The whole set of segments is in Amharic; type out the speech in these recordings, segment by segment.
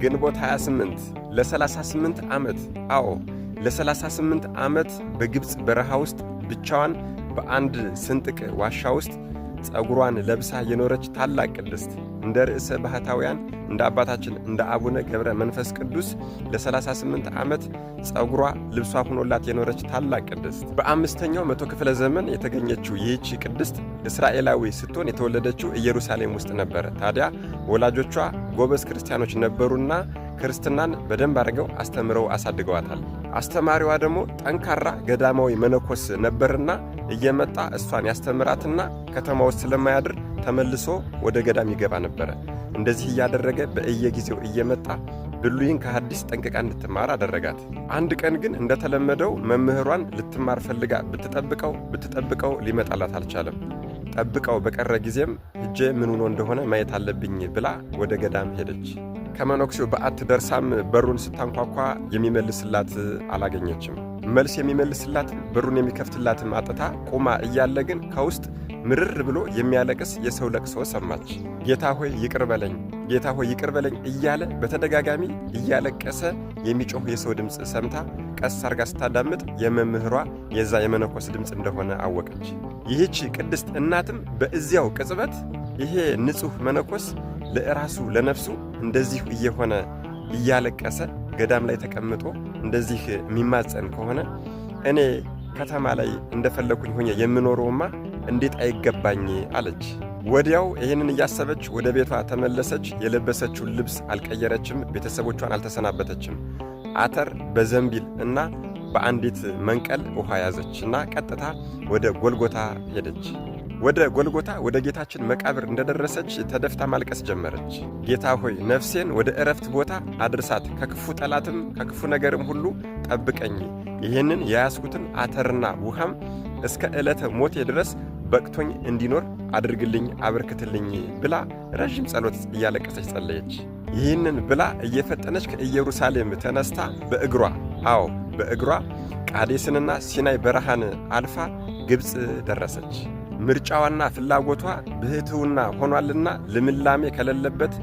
ግንቦት 28 ለ38 ዓመት ለ38 ዓመት በግብፅ በረሃ ውስጥ ብቻዋን በአንድ ስንጥቅ ዋሻ ውስጥ ጸጉሯን ለብሳ የኖረች ታላቅ ቅድስት እንደ ርዕሰ ባህታውያን እንደ አባታችን እንደ አቡነ ገብረ መንፈስ ቅዱስ ለ38 ዓመት ጸጉሯ ልብሷ ሆኖላት የኖረች ታላቅ ቅድስት በአምስተኛው መቶ ክፍለ ዘመን የተገኘችው ይህች ቅድስት እስራኤላዊ ስትሆን የተወለደችው ኢየሩሳሌም ውስጥ ነበረ። ታዲያ ወላጆቿ ጎበዝ ክርስቲያኖች ነበሩና ክርስትናን በደንብ አድርገው አስተምረው አሳድገዋታል። አስተማሪዋ ደግሞ ጠንካራ ገዳማዊ መነኮስ ነበርና እየመጣ እሷን ያስተምራትና ከተማ ውስጥ ስለማያድር ተመልሶ ወደ ገዳም ይገባ ነበረ። እንደዚህ እያደረገ በየጊዜው እየመጣ ብሉይን ከሐዲስ ጠንቅቃ እንድትማር አደረጋት። አንድ ቀን ግን እንደተለመደው መምህሯን ልትማር ፈልጋ ብትጠብቀው ሊመጣላት አልቻለም። ጠብቀው በቀረ ጊዜም ሄጄ ምን ሆኖ እንደሆነ ማየት አለብኝ ብላ ወደ ገዳም ሄደች። ከመነኩሴው በዓት ደርሳም በሩን ስታንኳኳ የሚመልስላት አላገኘችም። መልስ የሚመልስላት በሩን የሚከፍትላትም አጥታ ቁማ እያለ ግን ከውስጥ ምርር ብሎ የሚያለቅስ የሰው ለቅሶ ሰማች። ጌታ ሆይ ይቅር በለኝ፣ ጌታ ሆይ ይቅር በለኝ እያለ በተደጋጋሚ እያለቀሰ የሚጮህ የሰው ድምፅ ሰምታ ቀስ አርጋ ስታዳምጥ የመምህሯ የዛ የመነኮስ ድምፅ እንደሆነ አወቀች። ይህች ቅድስት እናትም በእዚያው ቅጽበት ይሄ ንጹሕ መነኮስ ለራሱ ለነፍሱ እንደዚህ እየሆነ እያለቀሰ ገዳም ላይ ተቀምጦ እንደዚህ የሚማጸን ከሆነ እኔ ከተማ ላይ እንደፈለኩኝ ሆኜ የምኖረውማ እንዴት አይገባኝ አለች። ወዲያው ይህንን እያሰበች ወደ ቤቷ ተመለሰች። የለበሰችውን ልብስ አልቀየረችም። ቤተሰቦቿን አልተሰናበተችም። አተር በዘንቢል እና በአንዲት መንቀል ውሃ ያዘች እና ቀጥታ ወደ ጎልጎታ ሄደች። ወደ ጎልጎታ ወደ ጌታችን መቃብር እንደደረሰች ተደፍታ ማልቀስ ጀመረች። ጌታ ሆይ ነፍሴን ወደ ዕረፍት ቦታ አድርሳት፣ ከክፉ ጠላትም ከክፉ ነገርም ሁሉ ጠብቀኝ፣ ይህንን የያዝኩትን አተርና ውሃም እስከ ዕለተ ሞቴ ድረስ በቅቶኝ እንዲኖር አድርግልኝ፣ አበርክትልኝ ብላ ረዥም ጸሎት እያለቀሰች ጸለየች። ይህንን ብላ እየፈጠነች ከኢየሩሳሌም ተነስታ በእግሯ ቃዴስንና ሲናይ በረሃን አልፋ ግብፅ ደረሰች። ምርጫዋና ፍላጎቷ ብሕትውና ሆኗልና ልምላሜ ከሌለበት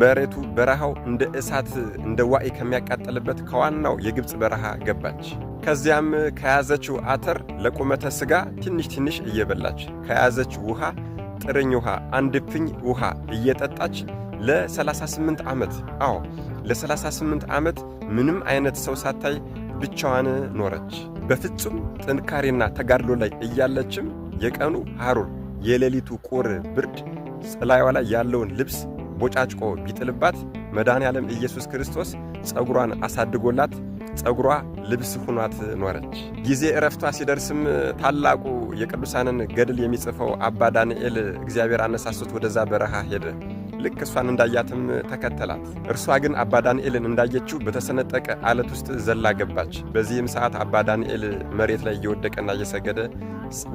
መሬቱ በረሃው እንደ እሳት እንደ ዋኢ ከሚያቃጠልበት ከዋናው የግብፅ በረሃ ገባች። ከዚያም ከያዘችው አተር ለቁመተ ሥጋ ትንሽ እየበላች ከያዘችው ውሃ ጥርኝ ውሃ አንድ እፍኝ ውሃ እየጠጣች ለ38 ዓመት ለ38 ዓመት ምንም አይነት ሰው ሳታይ ብቻዋን ኖረች። በፍጹም ጥንካሬና ተጋድሎ ላይ እያለችም የቀኑ ሐሩር የሌሊቱ ቁር ብርድ ጸላይዋ ላይ ያለውን ልብስ ቦጫጭቆ ቢጥልባት መድኃኔዓለም ኢየሱስ ክርስቶስ ጸጉሯን አሳድጎላት ጸጉሯ ልብስ ሆኗት ኖረች። ጊዜ ዕረፍቷ ሲደርስም ታላቁ የቅዱሳንን ገድል የሚጽፈው አባ ዳንኤል እግዚአብሔር አነሳስቶት ወደዛ በረሃ ሄደ። ልክ እሷን እንዳያትም ተከተላት። እርሷ ግን አባ ዳንኤልን እንዳየችው በተሰነጠቀ አለት ውስጥ ዘላ ገባች። በዚህም ሰዓት አባ ዳንኤል መሬት ላይ እየወደቀና እየሰገደ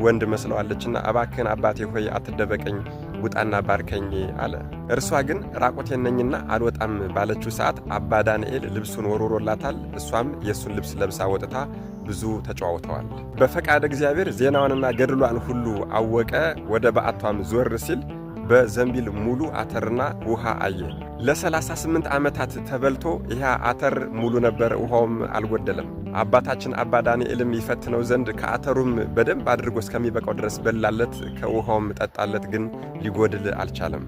ወንድ መስለዋለችና እባክህን አባቴ ሆይ አትደበቀኝ፣ ውጣና ባርከኝ አለ። እርሷ ግን ራቆቴን ነኝና አልወጣም ባለችው ሰዓት አባ ዳንኤል ልብሱን ወርውሮላታል። እሷም የእሱን ልብስ ለብሳ ወጥታ ብዙ ተጨዋውተዋል። በፈቃድ እግዚአብሔር ዜናዋንና ገድሏን ሁሉ አወቀ። ወደ በዓቷም ዞር ሲል በዘንቢል ሙሉ አተርና ውሃ አየ። ለ38 ዓመታት ተበልቶ ይህ አተር ሙሉ ነበር፣ ውሃውም አልጎደለም። አባታችን አባ ዳንኤልም ይፈትነው ዘንድ ከአተሩም በደንብ አድርጎ እስከሚበቃው ድረስ በላለት፣ ከውሃውም ጠጣለት፣ ግን ሊጎድል አልቻለም።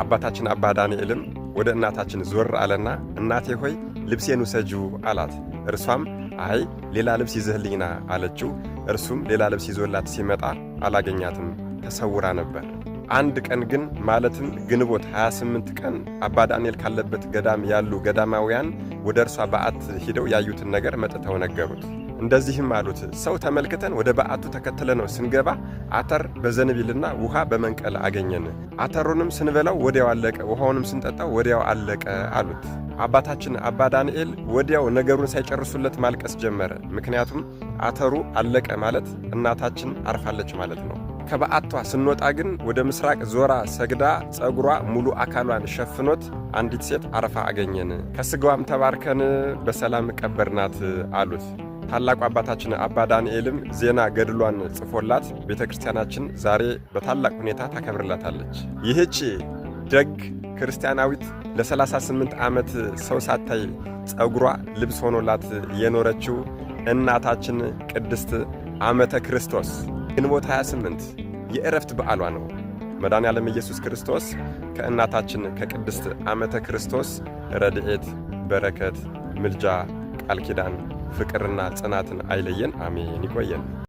አባታችን አባ ዳንኤልም ወደ እናታችን ዞር አለና እናቴ ሆይ ልብሴን ውሰጂው አላት። እርሷም አይ ሌላ ልብስ ይዘህልኝና አለችው። እርሱም ሌላ ልብስ ይዞላት ሲመጣ አላገኛትም፣ ተሰውራ ነበር። አንድ ቀን ግን ማለትም ግንቦት 28 ቀን አባ ዳንኤል ካለበት ገዳም ያሉ ገዳማውያን ወደ እርሷ በዓት ሂደው ያዩትን ነገር መጥተው ነገሩት። እንደዚህም አሉት፣ ሰው ተመልክተን ወደ በዓቱ ተከትለነው ስንገባ አተር በዘንቢልና ውሃ በመንቀል አገኘን። አተሩንም ስንበላው ወዲያው አለቀ፣ ውሃውንም ስንጠጣው ወዲያው አለቀ አሉት። አባታችን አባ ዳንኤል ወዲያው ነገሩን ሳይጨርሱለት ማልቀስ ጀመረ። ምክንያቱም አተሩ አለቀ ማለት እናታችን አርፋለች ማለት ነው። ከበዓቷ ስንወጣ ግን ወደ ምስራቅ ዞራ ሰግዳ ጸጉሯ ሙሉ አካሏን ሸፍኖት አንዲት ሴት አረፋ አገኘን፣ ከሥጋዋም ተባርከን በሰላም ቀበርናት አሉት። ታላቁ አባታችን አባ ዳንኤልም ዜና ገድሏን ጽፎላት ቤተ ክርስቲያናችን ዛሬ በታላቅ ሁኔታ ታከብርላታለች። ይህች ደግ ክርስቲያናዊት ለ38 ዓመት ሰው ሳታይ ጸጉሯ ልብስ ሆኖላት የኖረችው እናታችን ቅድስት ዓመተ ክርስቶስ ግንቦት 28 የዕረፍት በዓሏ ነው። መድኃኔዓለም ኢየሱስ ክርስቶስ ከእናታችን ከቅድስት ዓመተ ክርስቶስ ረድኤት፣ በረከት፣ ምልጃ፣ ቃል ኪዳን፣ ፍቅርና ጽናትን አይለየን። አሜን። ይቆየን።